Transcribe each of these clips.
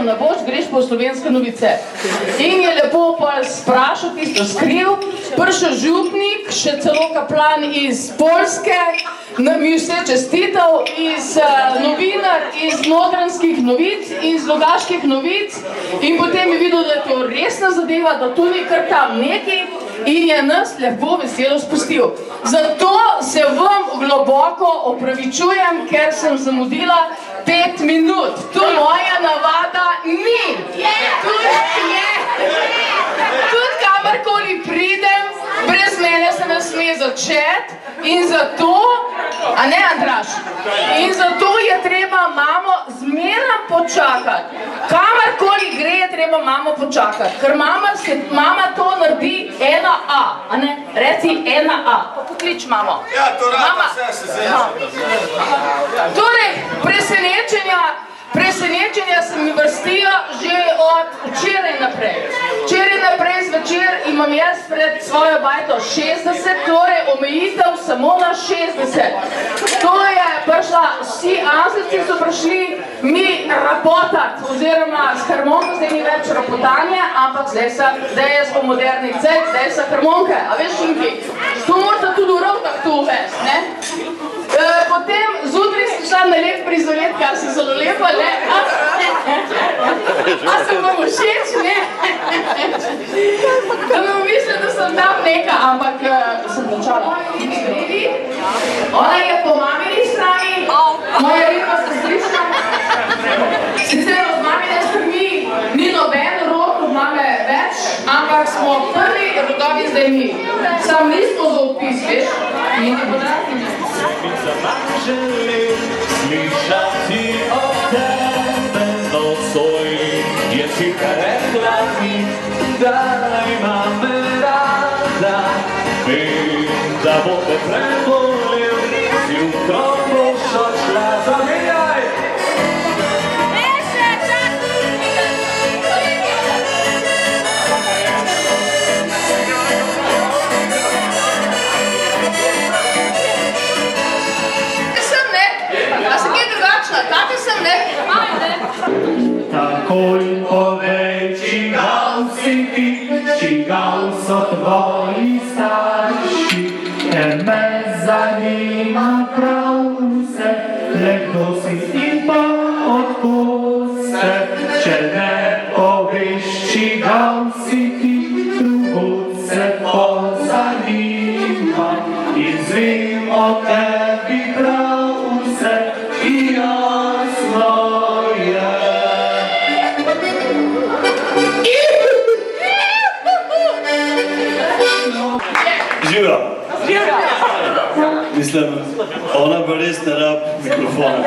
Ne boš, greš po Slovenske novice. In je lepo pa sprašal tisto skriv, prišel župnik, še celo kaplan iz Poljske, mi vse čestital, novinar iz Notranjskih novic, iz Logaških novic in potem je videl, da je to resna zadeva, da to ni kar tam neki in je nas lepo veselo spustil. Zato se vam globoko opravičujem, ker sem zamudila 5 minut. To moja navada ni. Tudi kamorkoli pridem, brez mene se ne sme začeti in zato, a ne Andraž, in zato je treba mamo zmeraj počakati. Kamorkoli gre, je treba mamo počakati, ker mama to naredi 1A, a ne, reci 1A, pa poklič mamo. Ja, to rada vse se zelo. Torej, presenečenja se mi vrstijo že od včeraj naprej. Včeraj naprej zvečer imam jaz pred svojo bajto 60, torej omejitev samo na 60. To je prišla, vsi Anglici so prišli mi rapotati, oziroma s harmonko, zdaj ni več rapotanje, ampak zdaj je smo moderni cel, zdaj so harmonke, a veš, Inki? To morate tudi v rovtah tu uvesti, ne? Potem zjutraj sem šla na lep prizoret, kar se zelo lepo, ne? A sem vam všeč, ne? Da me mislila, da sem tam neka, ampak sem plačala. Ona je po mamini strani, moja riba sestrična. Sicer od mamine strani ni noben rod od mame več, ampak smo prvi rodovi zdaj mi. Sam nismo za odpis, veš? In ne podrasti ne. Želim slišati od tebe nocoj, je si rekla mi, da imam rada. Vem, da bo te prebolel, zjutraj boš odšla, zamenjaj. Tako sem, ne? Takoj povej, čigav si ti, čigav so tvoji starši, ker me zanima prav vse, le kdo si in pa odkud se, če ne poveš, čigav si ti, drugod se pozanima in zvem o tebi prav vse. Živa! Mislim, ona pa res ne rab mikrofona.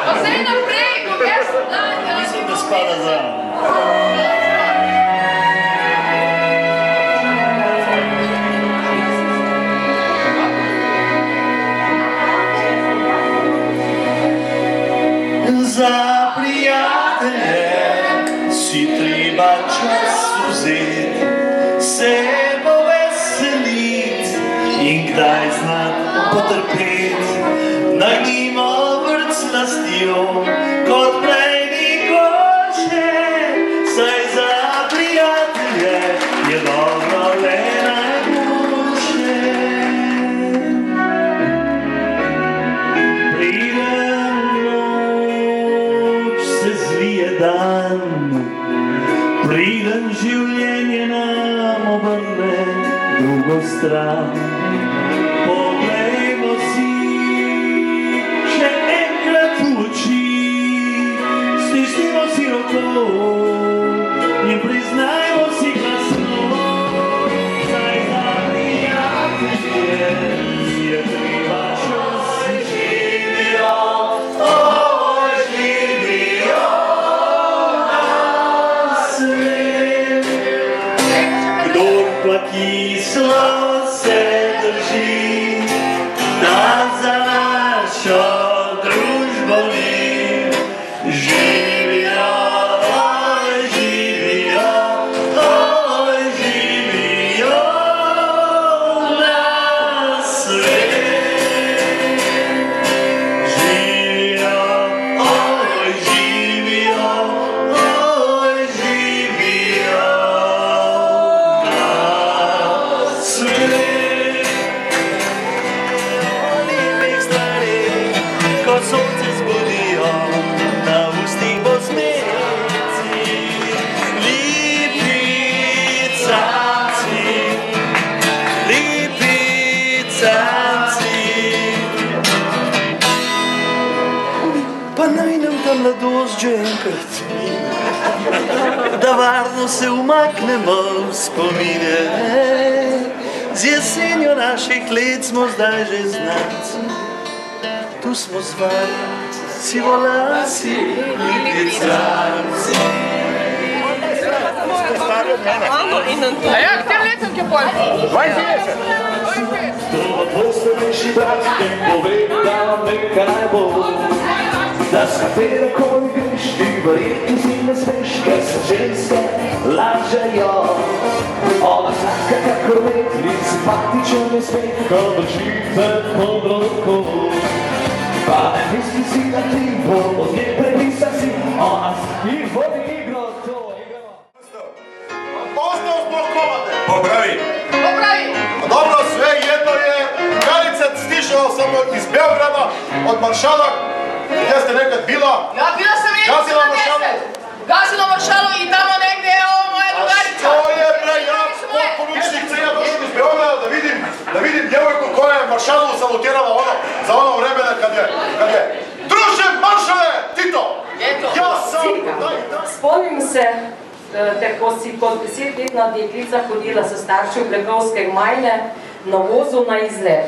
Pa zdaj naprej, ko jaz dan. Mislim, da spada zraven. Za prijatelje si treba treba čas vzet, se poveselit in kdaj znat potrpet. Nagnimo vrt s lastjo, kot prej nikoče, saj za prijatelje je dobro le najboljše. Pride noč, se zvije dan, priden življenje nam obrne drugo stran. Poglejmo si še enkrat v oči, stisnimo si roko in priznajmo si glasno, saj za prijatelje je treba čas živijo, živijo nas svet. Kdor pa kislo se drži, da za našo družbo ni. Živijo, živijo, živijo nas svet. Živijo, živijo, živijo nas svet. Lepih stvari, ko sonce zbudijo, na ustih bo smeci. Lipicanci, lipicanci. Pa naj nam ta mladost že enkrat mine, da varno se umaknemo v spomine. Z jesenjo naših let smo zdaj že znanci, tu smo zvali sivolasi lipicanci. A ja, kater letem je pol? 22. Poslovejši brat, te povedal nekaj bo, da s katerokoli greš, ti verjetno si ne smeš, ker se ženske lažejo. Ona taka kakor med, in simpatičen je svet, ko drži te modro roko. Pa ne misli si, da ti bo od nje prepisan si, ona jih vodi igro, to igramo. Poznao zbog komade. Popravi. Popravi. Dobro, sve jedno je. Kraljica stišao sam iz Beograda, od maršala. Gdje ste nekad bila? Ja, bila sam Gazila maršalu. Gazila maršalu i tamo negdje je ovo moja A drugarica. što je bre, ja potporučnik ja došao iz Beograda da vidim djevojku koja je maršalu salutirala za ono vremena kad je druže maršale, Tito! Eto. Ja sam, Spomnim se, da ko si kot 10-letna deklica hodila s starši v Blegovske gmajne na vozu na izlet.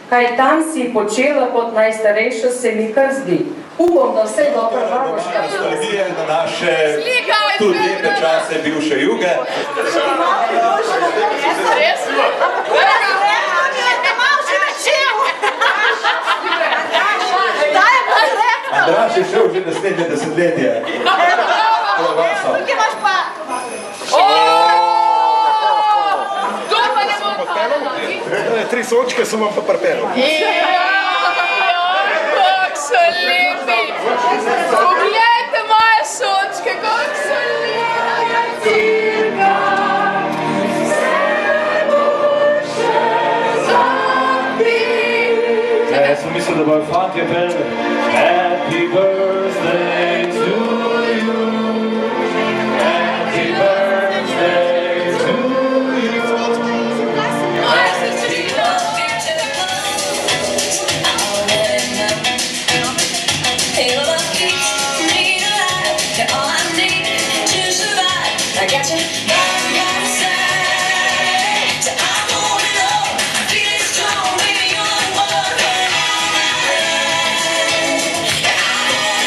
Kaj tam si počela kot najstarejša, se mi kar zdi. Upam, da vse dobro Varoška. Nostalgije na naše Slika iz tudi lepe Beograda. čase bivše juge. Res? Andraž je šel že naslednje desetletje. To pa ne bom povedala. 3 sončke sem vam pa prpelo. Kako so lepi! Poglejte moje sončke, kako so lepi! Jaz sem mislil, da bojo fantje peli Happy birthday to you, Happy birthday to you. Moje srčilo! I got you by my side, so I'm holding on, feeling strong, baby, you're the one. I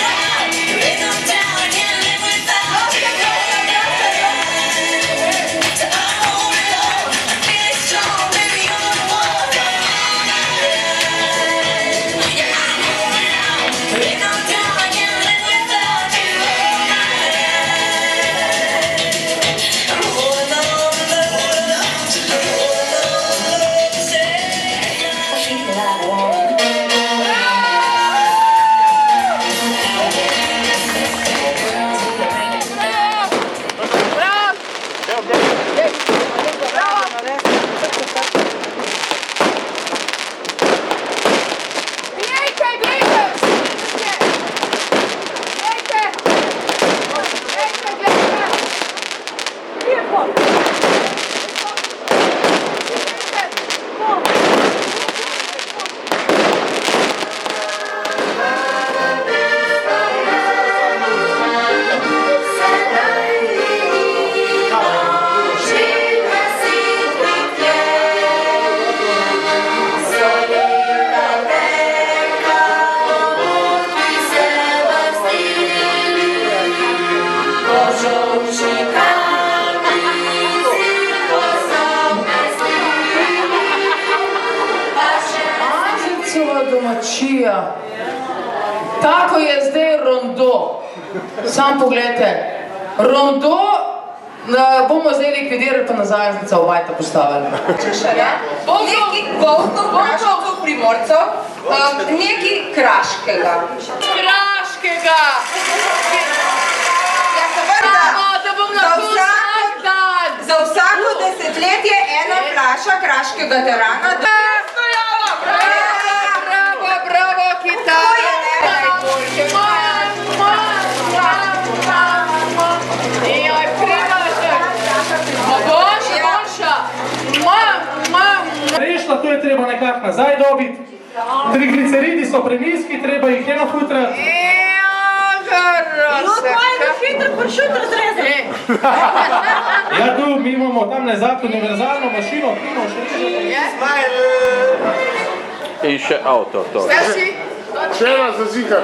Urša, tako je zdaj rondo. Sam pogledajte, rondo bomo zdaj likvidirali, pa nazaj za obajta postavili. Neki Volkov Primorcev, neki Kraškega. Kraškega! Ja, seveda, Da bom lahko vsak dan! za vsako desetletje ena flaša Kraškega terana. Bravo, Kita! To je najboljše. Joj, primašek! Boljša! Rešila, to je treba nekako nazaj dobiti. Trigliceridi so prenizki, treba jih eno futrati. Ja, tu mi imamo tamle zad univerzalno mašino, kino, še In še avto, to. Treba zazika.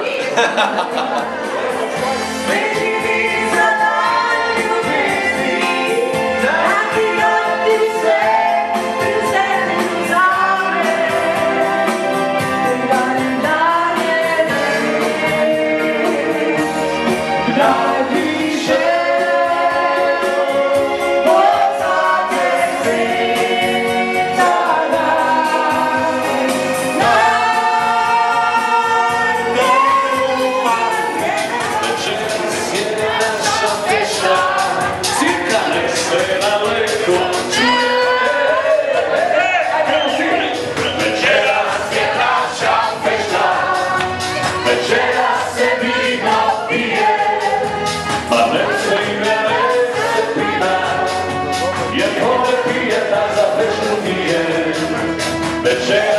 Večera